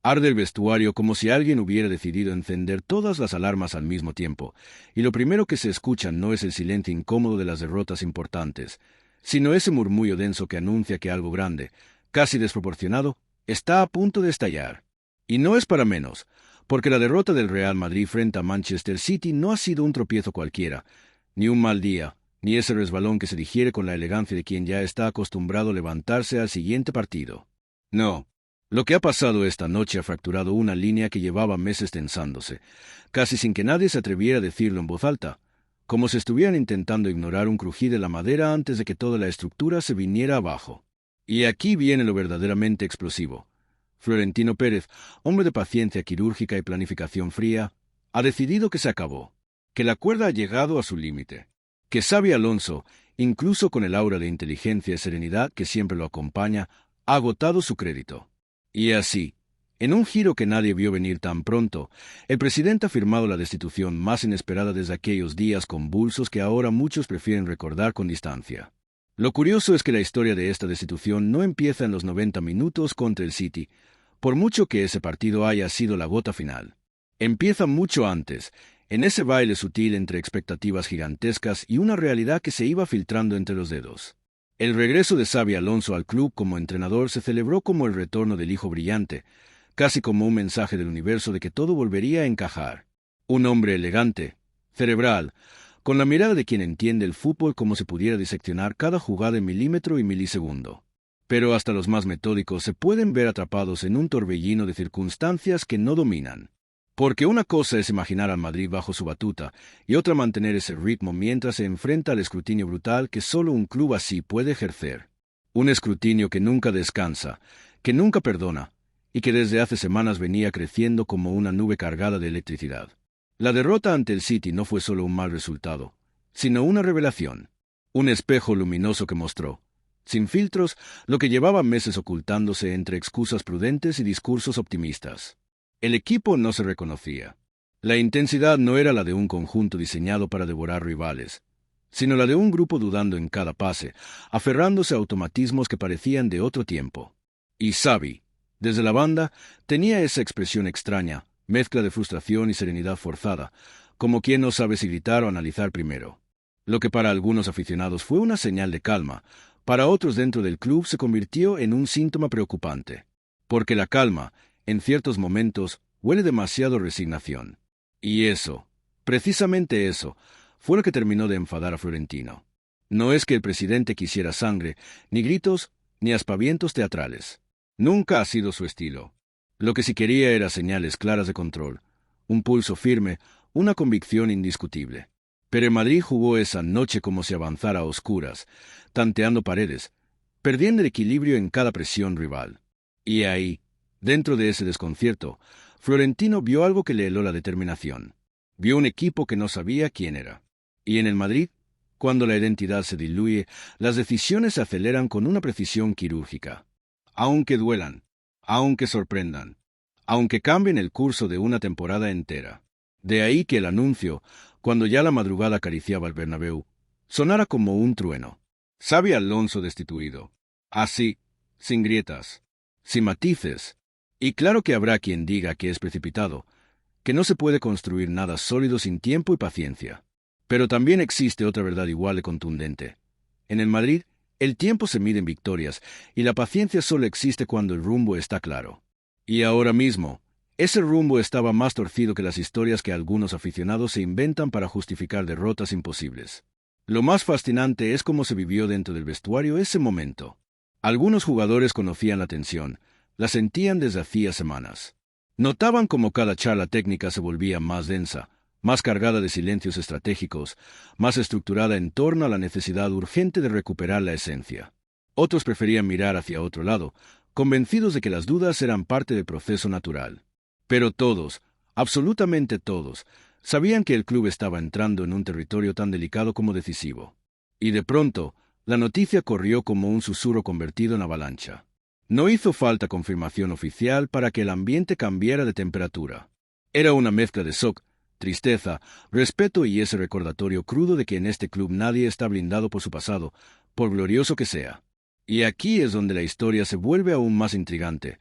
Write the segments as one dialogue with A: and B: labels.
A: Arde el vestuario como si alguien hubiera decidido encender todas las alarmas al mismo tiempo, y lo primero que se escucha no es el silencio incómodo de las derrotas importantes, sino ese murmullo denso que anuncia que algo grande, casi desproporcionado, está a punto de estallar. Y no es para menos, porque la derrota del Real Madrid frente a Manchester City no ha sido un tropiezo cualquiera, ni un mal día, ni ese resbalón que se digiere con la elegancia de quien ya está acostumbrado a levantarse al siguiente partido. No. Lo que ha pasado esta noche ha fracturado una línea que llevaba meses tensándose, casi sin que nadie se atreviera a decirlo en voz alta, como si estuvieran intentando ignorar un crujir de la madera antes de que toda la estructura se viniera abajo. Y aquí viene lo verdaderamente explosivo. Florentino Pérez, hombre de paciencia quirúrgica y planificación fría, ha decidido que se acabó, que la cuerda ha llegado a su límite, que Xabi Alonso, incluso con el aura de inteligencia y serenidad que siempre lo acompaña, ha agotado su crédito. Y así, en un giro que nadie vio venir tan pronto, el presidente ha firmado la destitución más inesperada desde aquellos días convulsos que ahora muchos prefieren recordar con distancia. Lo curioso es que la historia de esta destitución no empieza en los 90 minutos contra el City, por mucho que ese partido haya sido la gota final. Empieza mucho antes, en ese baile sutil entre expectativas gigantescas y una realidad que se iba filtrando entre los dedos. El regreso de Xabi Alonso al club como entrenador se celebró como el retorno del hijo brillante, casi como un mensaje del universo de que todo volvería a encajar. Un hombre elegante, cerebral, con la mirada de quien entiende el fútbol como si pudiera diseccionar cada jugada en milímetro y milisegundo. Pero hasta los más metódicos se pueden ver atrapados en un torbellino de circunstancias que no dominan. Porque una cosa es imaginar al Madrid bajo su batuta y otra mantener ese ritmo mientras se enfrenta al escrutinio brutal que solo un club así puede ejercer. Un escrutinio que nunca descansa, que nunca perdona, y que desde hace semanas venía creciendo como una nube cargada de electricidad. La derrota ante el City no fue solo un mal resultado, sino una revelación, un espejo luminoso que mostró, sin filtros, lo que llevaba meses ocultándose entre excusas prudentes y discursos optimistas. El equipo no se reconocía. La intensidad no era la de un conjunto diseñado para devorar rivales, sino la de un grupo dudando en cada pase, aferrándose a automatismos que parecían de otro tiempo. Y Xabi, desde la banda, tenía esa expresión extraña, mezcla de frustración y serenidad forzada, como quien no sabe si gritar o analizar primero. Lo que para algunos aficionados fue una señal de calma, para otros dentro del club se convirtió en un síntoma preocupante. Porque la calma, en ciertos momentos, huele demasiado a resignación. Y eso, precisamente eso, fue lo que terminó de enfadar a Florentino. No es que el presidente quisiera sangre, ni gritos, ni aspavientos teatrales. Nunca ha sido su estilo. Lo que sí quería era señales claras de control, un pulso firme, una convicción indiscutible. Pero el Madrid jugó esa noche como si avanzara a oscuras, tanteando paredes, perdiendo el equilibrio en cada presión rival. Y ahí, dentro de ese desconcierto, Florentino vio algo que le heló la determinación. Vio un equipo que no sabía quién era. Y en el Madrid, cuando la identidad se diluye, las decisiones se aceleran con una precisión quirúrgica. Aunque duelan, aunque sorprendan, aunque cambien el curso de una temporada entera. De ahí que el anuncio, cuando ya la madrugada acariciaba el Bernabéu, sonara como un trueno. Xabi Alonso destituido. Así, sin grietas, sin matices. Y claro que habrá quien diga que es precipitado, que no se puede construir nada sólido sin tiempo y paciencia. Pero también existe otra verdad igual de contundente. En el Madrid, el tiempo se mide en victorias, y la paciencia solo existe cuando el rumbo está claro. Y ahora mismo, ese rumbo estaba más torcido que las historias que algunos aficionados se inventan para justificar derrotas imposibles. Lo más fascinante es cómo se vivió dentro del vestuario ese momento. Algunos jugadores conocían la tensión, la sentían desde hacía semanas. Notaban cómo cada charla técnica se volvía más densa, más cargada de silencios estratégicos, más estructurada en torno a la necesidad urgente de recuperar la esencia. Otros preferían mirar hacia otro lado, convencidos de que las dudas eran parte del proceso natural. Pero todos, absolutamente todos, sabían que el club estaba entrando en un territorio tan delicado como decisivo. Y de pronto, la noticia corrió como un susurro convertido en avalancha. No hizo falta confirmación oficial para que el ambiente cambiara de temperatura. Era una mezcla de shock, tristeza, respeto y ese recordatorio crudo de que en este club nadie está blindado por su pasado, por glorioso que sea. Y aquí es donde la historia se vuelve aún más intrigante,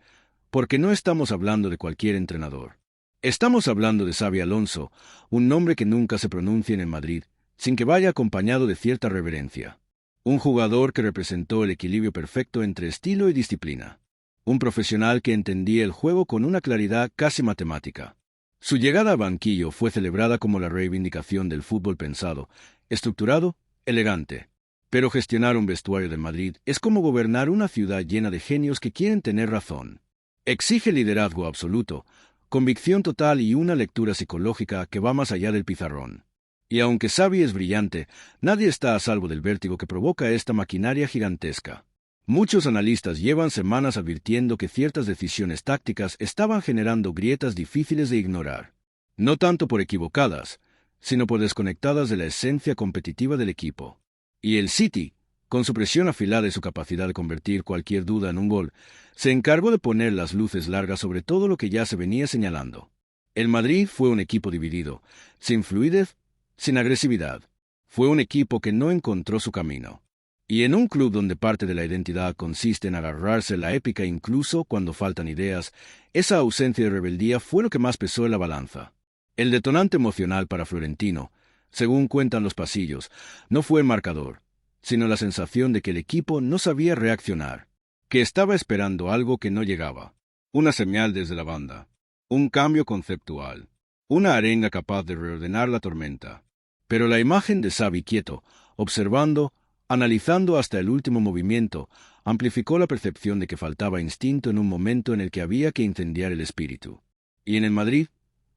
A: porque no estamos hablando de cualquier entrenador. Estamos hablando de Xabi Alonso, un nombre que nunca se pronuncia en el Madrid, sin que vaya acompañado de cierta reverencia. Un jugador que representó el equilibrio perfecto entre estilo y disciplina. Un profesional que entendía el juego con una claridad casi matemática. Su llegada al banquillo fue celebrada como la reivindicación del fútbol pensado, estructurado, elegante. Pero gestionar un vestuario del Madrid es como gobernar una ciudad llena de genios que quieren tener razón. Exige liderazgo absoluto, convicción total y una lectura psicológica que va más allá del pizarrón. Y aunque Xavi es brillante, nadie está a salvo del vértigo que provoca esta maquinaria gigantesca. Muchos analistas llevan semanas advirtiendo que ciertas decisiones tácticas estaban generando grietas difíciles de ignorar. No tanto por equivocadas, sino por desconectadas de la esencia competitiva del equipo. Y el City, con su presión afilada y su capacidad de convertir cualquier duda en un gol, se encargó de poner las luces largas sobre todo lo que ya se venía señalando. El Madrid fue un equipo dividido, sin fluidez, sin agresividad. Fue un equipo que no encontró su camino. Y en un club donde parte de la identidad consiste en agarrarse la épica incluso cuando faltan ideas, esa ausencia de rebeldía fue lo que más pesó en la balanza. El detonante emocional para Florentino, según cuentan los pasillos, no fue el marcador, sino la sensación de que el equipo no sabía reaccionar, que estaba esperando algo que no llegaba. Una señal desde la banda, un cambio conceptual, una arenga capaz de reordenar la tormenta. Pero la imagen de Xavi quieto, observando, analizando hasta el último movimiento, amplificó la percepción de que faltaba instinto en un momento en el que había que incendiar el espíritu. Y en el Madrid,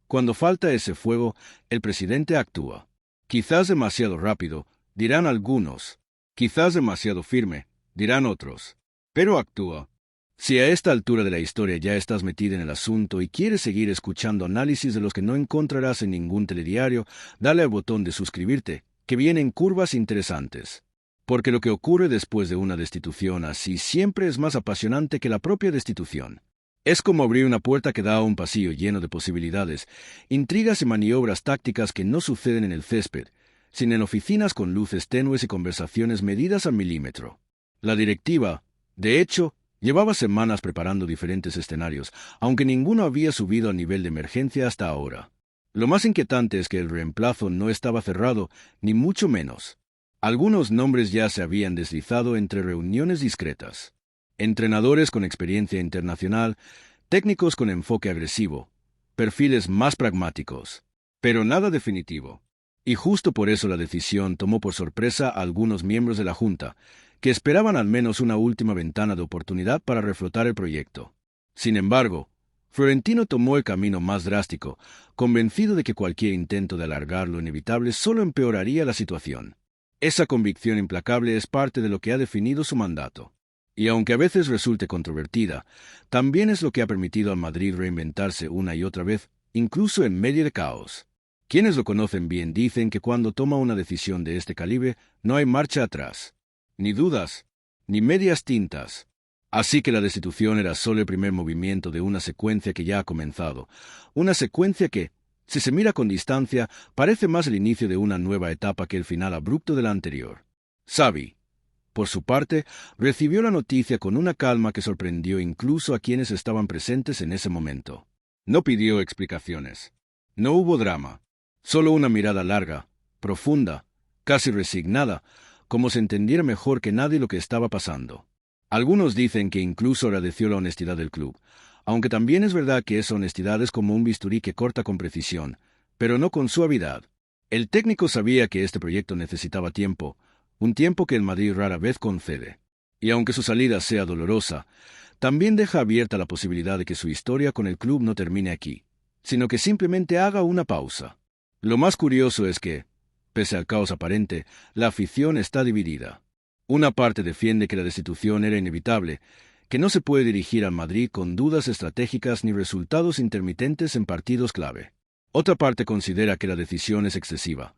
A: cuando falta ese fuego, el presidente actúa. Quizás demasiado rápido, dirán algunos. Quizás demasiado firme, dirán otros. Pero actúa. Si a esta altura de la historia ya estás metida en el asunto y quieres seguir escuchando análisis de los que no encontrarás en ningún telediario, dale al botón de suscribirte, que vienen curvas interesantes. Porque lo que ocurre después de una destitución así siempre es más apasionante que la propia destitución. Es como abrir una puerta que da a un pasillo lleno de posibilidades, intrigas y maniobras tácticas que no suceden en el césped, sino en oficinas con luces tenues y conversaciones medidas al milímetro. La directiva, de hecho, llevaba semanas preparando diferentes escenarios, aunque ninguno había subido a nivel de emergencia hasta ahora. Lo más inquietante es que el reemplazo no estaba cerrado, ni mucho menos. Algunos nombres ya se habían deslizado entre reuniones discretas. Entrenadores con experiencia internacional, técnicos con enfoque agresivo, perfiles más pragmáticos, pero nada definitivo. Y justo por eso la decisión tomó por sorpresa a algunos miembros de la Junta, que esperaban al menos una última ventana de oportunidad para reflotar el proyecto. Sin embargo, Florentino tomó el camino más drástico, convencido de que cualquier intento de alargar lo inevitable solo empeoraría la situación. Esa convicción implacable es parte de lo que ha definido su mandato. Y aunque a veces resulte controvertida, también es lo que ha permitido al Madrid reinventarse una y otra vez, incluso en medio de caos. Quienes lo conocen bien dicen que cuando toma una decisión de este calibre, no hay marcha atrás. Ni dudas, ni medias tintas. Así que la destitución era solo el primer movimiento de una secuencia que ya ha comenzado. Una secuencia que, si se mira con distancia, parece más el inicio de una nueva etapa que el final abrupto de la anterior. Xavi, por su parte, recibió la noticia con una calma que sorprendió incluso a quienes estaban presentes en ese momento. No pidió explicaciones. No hubo drama. Solo una mirada larga, profunda, casi resignada, como si entendiera mejor que nadie lo que estaba pasando. Algunos dicen que incluso agradeció la honestidad del club, aunque también es verdad que esa honestidad es como un bisturí que corta con precisión, pero no con suavidad. El técnico sabía que este proyecto necesitaba tiempo, un tiempo que el Madrid rara vez concede. Y aunque su salida sea dolorosa, también deja abierta la posibilidad de que su historia con el club no termine aquí, sino que simplemente haga una pausa. Lo más curioso es que, pese al caos aparente, la afición está dividida. Una parte defiende que la destitución era inevitable, que no se puede dirigir al Madrid con dudas estratégicas ni resultados intermitentes en partidos clave. Otra parte considera que la decisión es excesiva,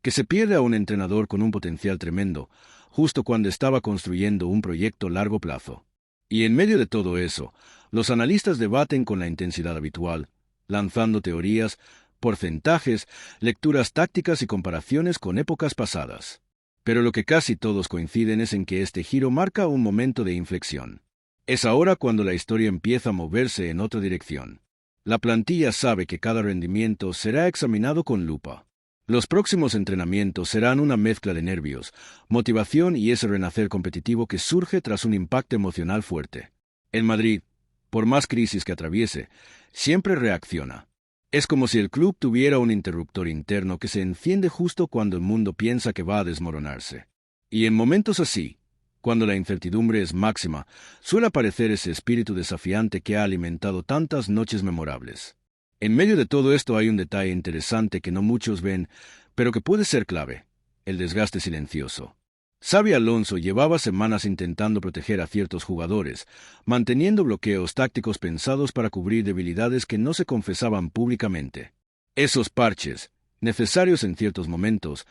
A: que se pierde a un entrenador con un potencial tremendo, justo cuando estaba construyendo un proyecto a largo plazo. Y en medio de todo eso, los analistas debaten con la intensidad habitual, lanzando teorías, porcentajes, lecturas tácticas y comparaciones con épocas pasadas. Pero lo que casi todos coinciden es en que este giro marca un momento de inflexión. Es ahora cuando la historia empieza a moverse en otra dirección. La plantilla sabe que cada rendimiento será examinado con lupa. Los próximos entrenamientos serán una mezcla de nervios, motivación y ese renacer competitivo que surge tras un impacto emocional fuerte. El Madrid, por más crisis que atraviese, siempre reacciona. Es como si el club tuviera un interruptor interno que se enciende justo cuando el mundo piensa que va a desmoronarse. Y en momentos así, cuando la incertidumbre es máxima, suele aparecer ese espíritu desafiante que ha alimentado tantas noches memorables. En medio de todo esto hay un detalle interesante que no muchos ven, pero que puede ser clave: el desgaste silencioso. Xabi Alonso llevaba semanas intentando proteger a ciertos jugadores, manteniendo bloqueos tácticos pensados para cubrir debilidades que no se confesaban públicamente. Esos parches, necesarios en ciertos momentos,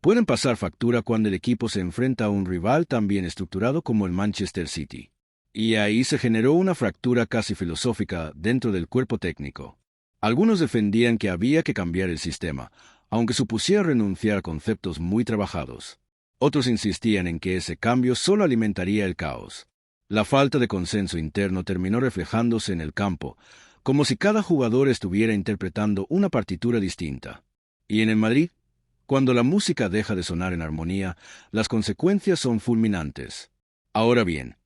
A: pueden pasar factura cuando el equipo se enfrenta a un rival tan bien estructurado como el Manchester City. Y ahí se generó una fractura casi filosófica dentro del cuerpo técnico. Algunos defendían que había que cambiar el sistema, aunque supusiera renunciar a conceptos muy trabajados. Otros insistían en que ese cambio solo alimentaría el caos. La falta de consenso interno terminó reflejándose en el campo, como si cada jugador estuviera interpretando una partitura distinta. Y en el Madrid, cuando la música deja de sonar en armonía, las consecuencias son fulminantes. Ahora bien,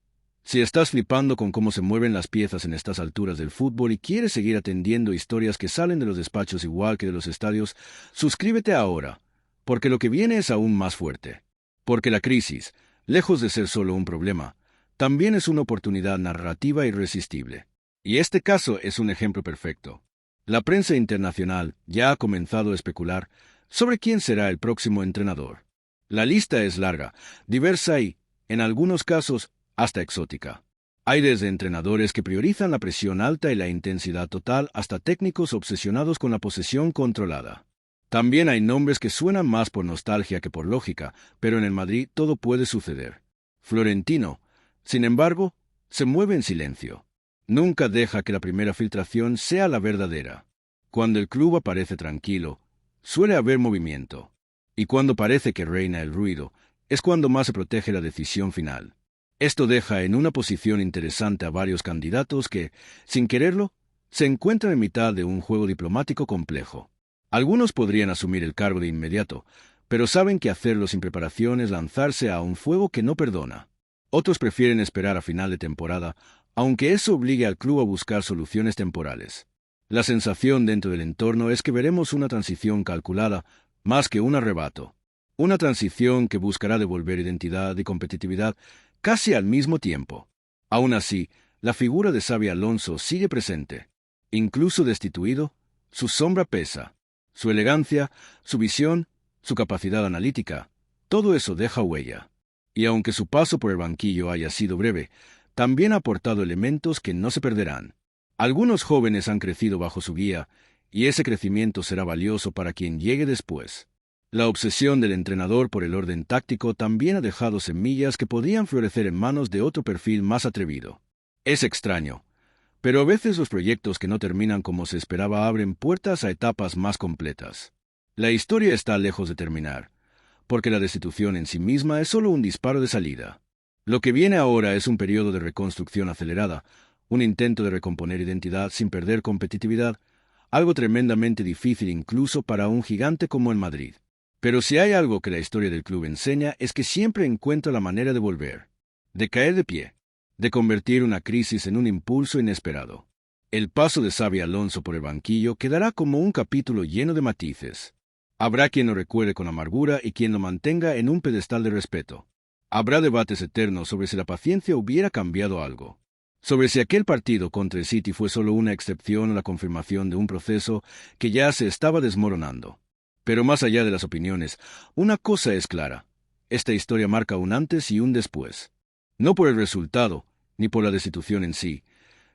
A: si estás flipando con cómo se mueven las piezas en estas alturas del fútbol y quieres seguir atendiendo historias que salen de los despachos igual que de los estadios, suscríbete ahora, porque lo que viene es aún más fuerte. Porque la crisis, lejos de ser solo un problema, también es una oportunidad narrativa irresistible. Y este caso es un ejemplo perfecto. La prensa internacional ya ha comenzado a especular sobre quién será el próximo entrenador. La lista es larga, diversa y, en algunos casos, hasta exótica. Hay desde entrenadores que priorizan la presión alta y la intensidad total hasta técnicos obsesionados con la posesión controlada. También hay nombres que suenan más por nostalgia que por lógica, pero en el Madrid todo puede suceder. Florentino, sin embargo, se mueve en silencio. Nunca deja que la primera filtración sea la verdadera. Cuando el club aparece tranquilo, suele haber movimiento. Y cuando parece que reina el ruido, es cuando más se protege la decisión final. Esto deja en una posición interesante a varios candidatos que, sin quererlo, se encuentran en mitad de un juego diplomático complejo. Algunos podrían asumir el cargo de inmediato, pero saben que hacerlo sin preparación es lanzarse a un fuego que no perdona. Otros prefieren esperar a final de temporada, aunque eso obligue al club a buscar soluciones temporales. La sensación dentro del entorno es que veremos una transición calculada, más que un arrebato. Una transición que buscará devolver identidad y competitividad casi al mismo tiempo. Aún así, la figura de Xabi Alonso sigue presente. Incluso destituido, su sombra pesa. Su elegancia, su visión, su capacidad analítica, todo eso deja huella. Y aunque su paso por el banquillo haya sido breve, también ha aportado elementos que no se perderán. Algunos jóvenes han crecido bajo su guía, y ese crecimiento será valioso para quien llegue después. La obsesión del entrenador por el orden táctico también ha dejado semillas que podrían florecer en manos de otro perfil más atrevido. Es extraño, pero a veces los proyectos que no terminan como se esperaba abren puertas a etapas más completas. La historia está lejos de terminar, porque la destitución en sí misma es solo un disparo de salida. Lo que viene ahora es un periodo de reconstrucción acelerada, un intento de recomponer identidad sin perder competitividad, algo tremendamente difícil incluso para un gigante como el Madrid. Pero si hay algo que la historia del club enseña es que siempre encuentra la manera de volver, de caer de pie, de convertir una crisis en un impulso inesperado. El paso de Xabi Alonso por el banquillo quedará como un capítulo lleno de matices. Habrá quien lo recuerde con amargura y quien lo mantenga en un pedestal de respeto. Habrá debates eternos sobre si la paciencia hubiera cambiado algo, sobre si aquel partido contra el City fue solo una excepción o la confirmación de un proceso que ya se estaba desmoronando. Pero más allá de las opiniones, una cosa es clara: esta historia marca un antes y un después. No por el resultado, ni por la destitución en sí,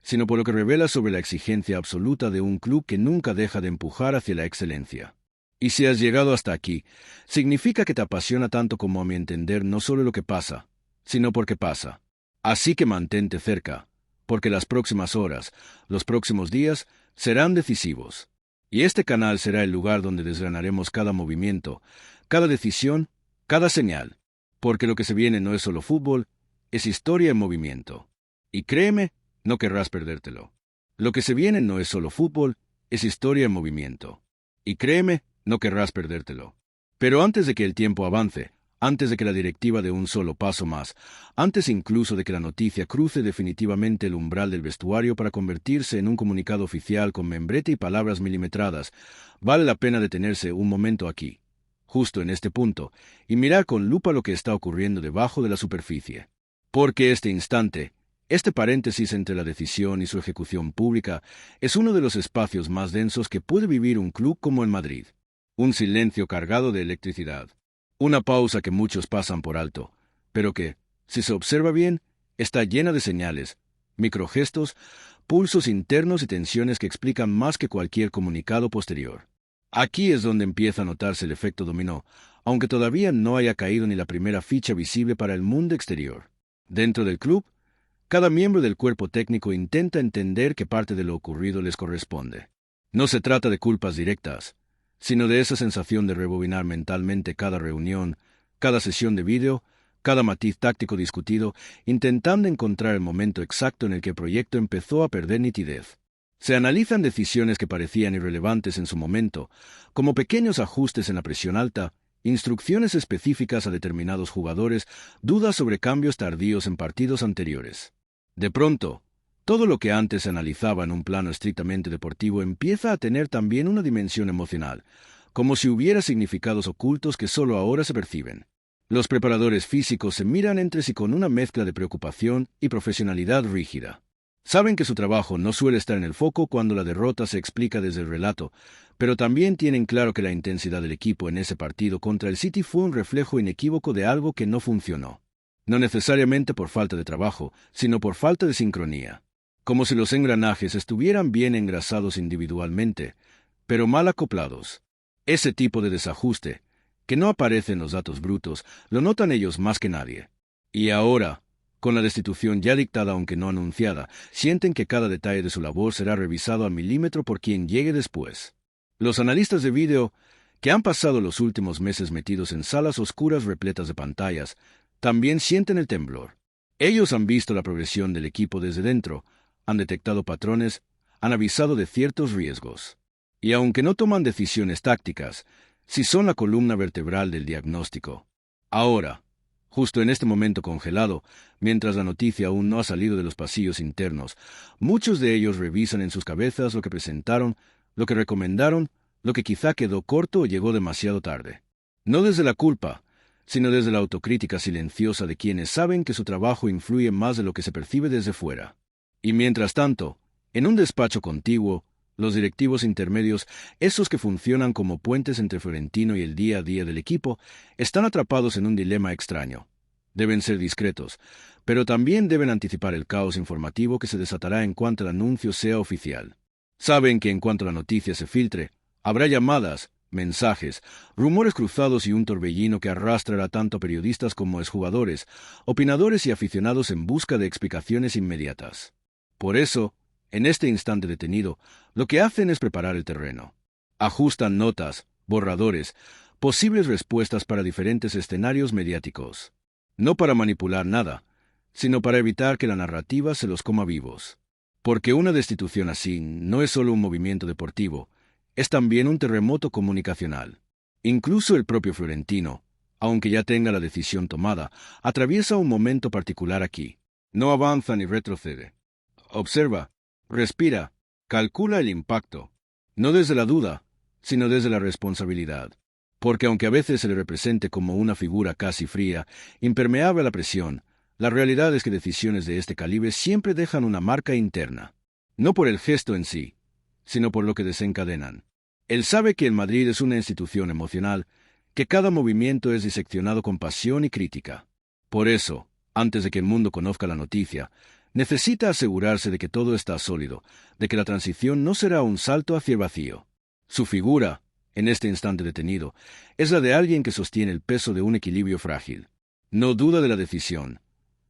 A: sino por lo que revela sobre la exigencia absoluta de un club que nunca deja de empujar hacia la excelencia. Y si has llegado hasta aquí, significa que te apasiona tanto como a mi entender no solo lo que pasa, sino por qué pasa. Así que mantente cerca, porque las próximas horas, los próximos días, serán decisivos. Y este canal será el lugar donde desgranaremos cada movimiento, cada decisión, cada señal, porque lo que se viene no es solo fútbol, es historia en movimiento. Y créeme, no querrás perdértelo. Lo que se viene no es solo fútbol, es historia en movimiento. Y créeme, no querrás perdértelo. Pero antes de que el tiempo avance, antes de que la directiva dé un solo paso más, antes incluso de que la noticia cruce definitivamente el umbral del vestuario para convertirse en un comunicado oficial con membrete y palabras milimetradas, vale la pena detenerse un momento aquí, justo en este punto, y mirar con lupa lo que está ocurriendo debajo de la superficie. Porque este instante, este paréntesis entre la decisión y su ejecución pública, es uno de los espacios más densos que puede vivir un club como el Madrid. Un silencio cargado de electricidad. Una pausa que muchos pasan por alto, pero que, si se observa bien, está llena de señales, microgestos, pulsos internos y tensiones que explican más que cualquier comunicado posterior. Aquí es donde empieza a notarse el efecto dominó, aunque todavía no haya caído ni la primera ficha visible para el mundo exterior. Dentro del club, cada miembro del cuerpo técnico intenta entender que parte de lo ocurrido les corresponde. No se trata de culpas directas, sino de esa sensación de rebobinar mentalmente cada reunión, cada sesión de vídeo, cada matiz táctico discutido, intentando encontrar el momento exacto en el que el proyecto empezó a perder nitidez. Se analizan decisiones que parecían irrelevantes en su momento, como pequeños ajustes en la presión alta, instrucciones específicas a determinados jugadores, dudas sobre cambios tardíos en partidos anteriores. De pronto, todo lo que antes se analizaba en un plano estrictamente deportivo empieza a tener también una dimensión emocional, como si hubiera significados ocultos que solo ahora se perciben. Los preparadores físicos se miran entre sí con una mezcla de preocupación y profesionalidad rígida. Saben que su trabajo no suele estar en el foco cuando la derrota se explica desde el relato, pero también tienen claro que la intensidad del equipo en ese partido contra el City fue un reflejo inequívoco de algo que no funcionó. No necesariamente por falta de trabajo, sino por falta de sincronía. Como si los engranajes estuvieran bien engrasados individualmente, pero mal acoplados. Ese tipo de desajuste, que no aparece en los datos brutos, lo notan ellos más que nadie. Y ahora, con la destitución ya dictada aunque no anunciada, sienten que cada detalle de su labor será revisado al milímetro por quien llegue después. Los analistas de vídeo, que han pasado los últimos meses metidos en salas oscuras repletas de pantallas, también sienten el temblor. Ellos han visto la progresión del equipo desde dentro, han detectado patrones, han avisado de ciertos riesgos. Y aunque no toman decisiones tácticas, sí son la columna vertebral del diagnóstico. Ahora, justo en este momento congelado, mientras la noticia aún no ha salido de los pasillos internos, muchos de ellos revisan en sus cabezas lo que presentaron, lo que recomendaron, lo que quizá quedó corto o llegó demasiado tarde. No desde la culpa, sino desde la autocrítica silenciosa de quienes saben que su trabajo influye más de lo que se percibe desde fuera. Y mientras tanto, en un despacho contiguo, los directivos intermedios, esos que funcionan como puentes entre Florentino y el día a día del equipo, están atrapados en un dilema extraño. Deben ser discretos, pero también deben anticipar el caos informativo que se desatará en cuanto el anuncio sea oficial. Saben que en cuanto la noticia se filtre, habrá llamadas, mensajes, rumores cruzados y un torbellino que arrastrará tanto a periodistas como a exjugadores, opinadores y aficionados en busca de explicaciones inmediatas. Por eso, en este instante detenido, lo que hacen es preparar el terreno. Ajustan notas, borradores, posibles respuestas para diferentes escenarios mediáticos. No para manipular nada, sino para evitar que la narrativa se los coma vivos. Porque una destitución así no es solo un movimiento deportivo, es también un terremoto comunicacional. Incluso el propio Florentino, aunque ya tenga la decisión tomada, atraviesa un momento particular aquí. No avanza ni retrocede. Observa, respira, calcula el impacto, no desde la duda, sino desde la responsabilidad. Porque aunque a veces se le represente como una figura casi fría, impermeable a la presión, la realidad es que decisiones de este calibre siempre dejan una marca interna. No por el gesto en sí, sino por lo que desencadenan. Él sabe que el Madrid es una institución emocional, que cada movimiento es diseccionado con pasión y crítica. Por eso, antes de que el mundo conozca la noticia, necesita asegurarse de que todo está sólido, de que la transición no será un salto hacia el vacío. Su figura, en este instante detenido, es la de alguien que sostiene el peso de un equilibrio frágil. No duda de la decisión,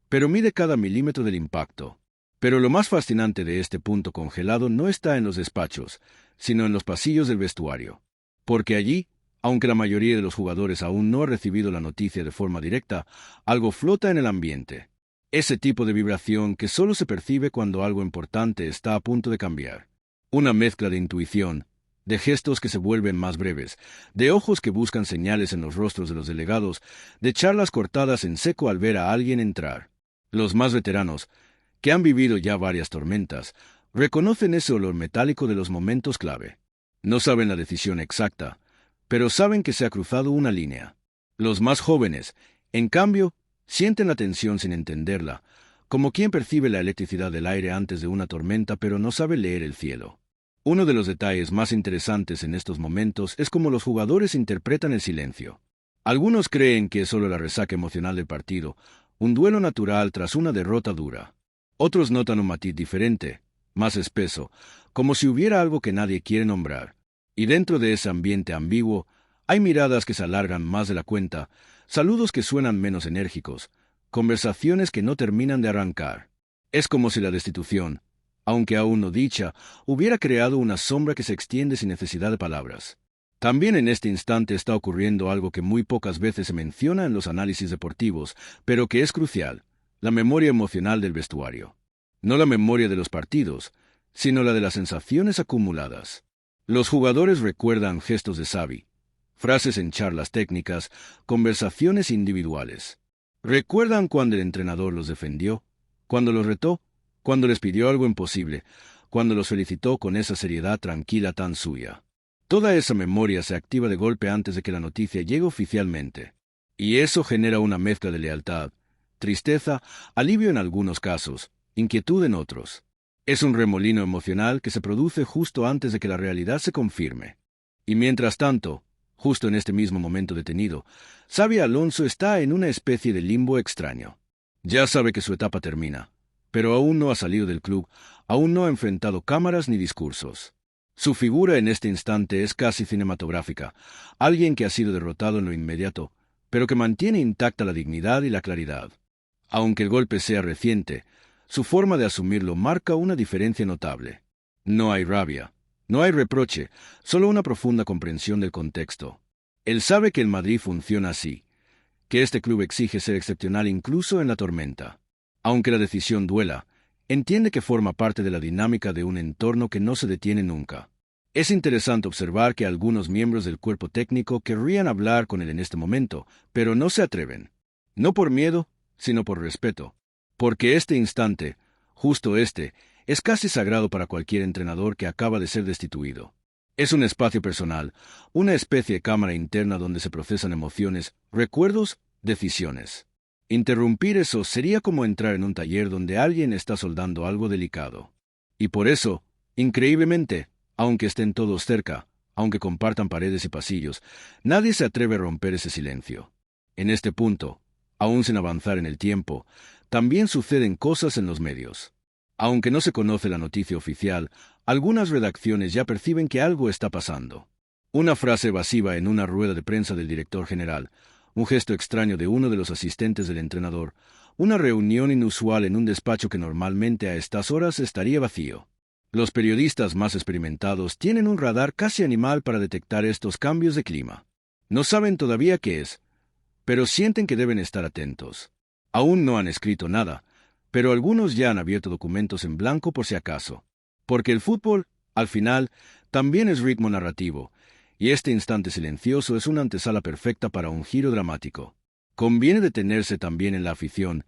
A: pero mide cada milímetro del impacto. Pero lo más fascinante de este punto congelado no está en los despachos, sino en los pasillos del vestuario. Porque allí, aunque la mayoría de los jugadores aún no ha recibido la noticia de forma directa, algo flota en el ambiente. Ese tipo de vibración que solo se percibe cuando algo importante está a punto de cambiar. Una mezcla de intuición, de gestos que se vuelven más breves, de ojos que buscan señales en los rostros de los delegados, de charlas cortadas en seco al ver a alguien entrar. Los más veteranos, que han vivido ya varias tormentas, reconocen ese olor metálico de los momentos clave. No saben la decisión exacta, pero saben que se ha cruzado una línea. Los más jóvenes, en cambio, sienten la tensión sin entenderla, como quien percibe la electricidad del aire antes de una tormenta pero no sabe leer el cielo. Uno de los detalles más interesantes en estos momentos es cómo los jugadores interpretan el silencio. Algunos creen que es solo la resaca emocional del partido, un duelo natural tras una derrota dura. Otros notan un matiz diferente, más espeso, como si hubiera algo que nadie quiere nombrar. Y dentro de ese ambiente ambiguo, hay miradas que se alargan más de la cuenta, saludos que suenan menos enérgicos, conversaciones que no terminan de arrancar. Es como si la destitución, aunque aún no dicha, hubiera creado una sombra que se extiende sin necesidad de palabras. También en este instante está ocurriendo algo que muy pocas veces se menciona en los análisis deportivos, pero que es crucial: la memoria emocional del vestuario. No la memoria de los partidos, sino la de las sensaciones acumuladas. Los jugadores recuerdan gestos de Xavi, frases en charlas técnicas, conversaciones individuales. Recuerdan cuando el entrenador los defendió, cuando los retó, cuando les pidió algo imposible, cuando los felicitó con esa seriedad tranquila tan suya. Toda esa memoria se activa de golpe antes de que la noticia llegue oficialmente. Y eso genera una mezcla de lealtad, tristeza, alivio en algunos casos, inquietud en otros. Es un remolino emocional que se produce justo antes de que la realidad se confirme. Y mientras tanto, justo en este mismo momento detenido, Xabi Alonso está en una especie de limbo extraño. Ya sabe que su etapa termina, pero aún no ha salido del club, aún no ha enfrentado cámaras ni discursos. Su figura en este instante es casi cinematográfica, alguien que ha sido derrotado en lo inmediato, pero que mantiene intacta la dignidad y la claridad. Aunque el golpe sea reciente, su forma de asumirlo marca una diferencia notable. No hay rabia, no hay reproche, solo una profunda comprensión del contexto. Él sabe que el Madrid funciona así, que este club exige ser excepcional incluso en la tormenta. Aunque la decisión duela, entiende que forma parte de la dinámica de un entorno que no se detiene nunca. Es interesante observar que algunos miembros del cuerpo técnico querrían hablar con él en este momento, pero no se atreven. No por miedo, sino por respeto. Porque este instante, justo este, es casi sagrado para cualquier entrenador que acaba de ser destituido. Es un espacio personal, una especie de cámara interna donde se procesan emociones, recuerdos, decisiones. Interrumpir eso sería como entrar en un taller donde alguien está soldando algo delicado. Y por eso, increíblemente, aunque estén todos cerca, aunque compartan paredes y pasillos, nadie se atreve a romper ese silencio. En este punto, aún sin avanzar en el tiempo, también suceden cosas en los medios. Aunque no se conoce la noticia oficial, algunas redacciones ya perciben que algo está pasando. Una frase evasiva en una rueda de prensa del director general, un gesto extraño de uno de los asistentes del entrenador, una reunión inusual en un despacho que normalmente a estas horas estaría vacío. Los periodistas más experimentados tienen un radar casi animal para detectar estos cambios de clima. No saben todavía qué es, pero sienten que deben estar atentos. Aún no han escrito nada, pero algunos ya han abierto documentos en blanco por si acaso. Porque el fútbol, al final, también es ritmo narrativo, y este instante silencioso es una antesala perfecta para un giro dramático. Conviene detenerse también en la afición,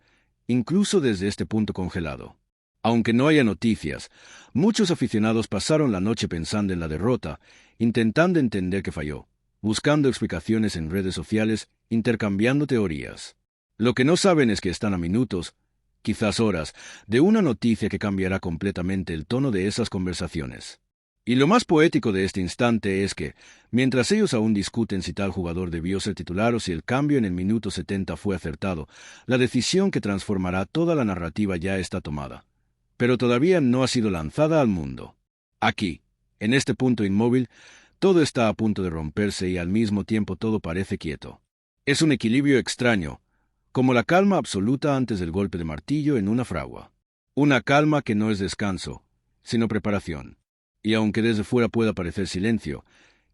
A: incluso desde este punto congelado. Aunque no haya noticias, muchos aficionados pasaron la noche pensando en la derrota, intentando entender qué falló, buscando explicaciones en redes sociales, intercambiando teorías. Lo que no saben es que están a minutos, quizás horas, de una noticia que cambiará completamente el tono de esas conversaciones. Y lo más poético de este instante es que, mientras ellos aún discuten si tal jugador debió ser titular o si el cambio en el minuto 70 fue acertado, la decisión que transformará toda la narrativa ya está tomada. Pero todavía no ha sido lanzada al mundo. Aquí, en este punto inmóvil, todo está a punto de romperse y al mismo tiempo todo parece quieto. Es un equilibrio extraño, como la calma absoluta antes del golpe de martillo en una fragua. Una calma que no es descanso, sino preparación. Y aunque desde fuera pueda parecer silencio,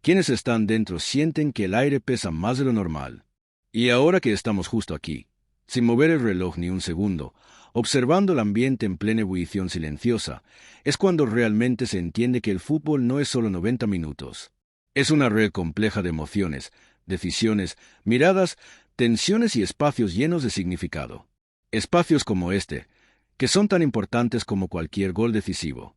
A: quienes están dentro sienten que el aire pesa más de lo normal. Y ahora que estamos justo aquí, sin mover el reloj ni un segundo, observando el ambiente en plena ebullición silenciosa, es cuando realmente se entiende que el fútbol no es solo 90 minutos. Es una red compleja de emociones, decisiones, miradas, tensiones y espacios llenos de significado. Espacios como este, que son tan importantes como cualquier gol decisivo.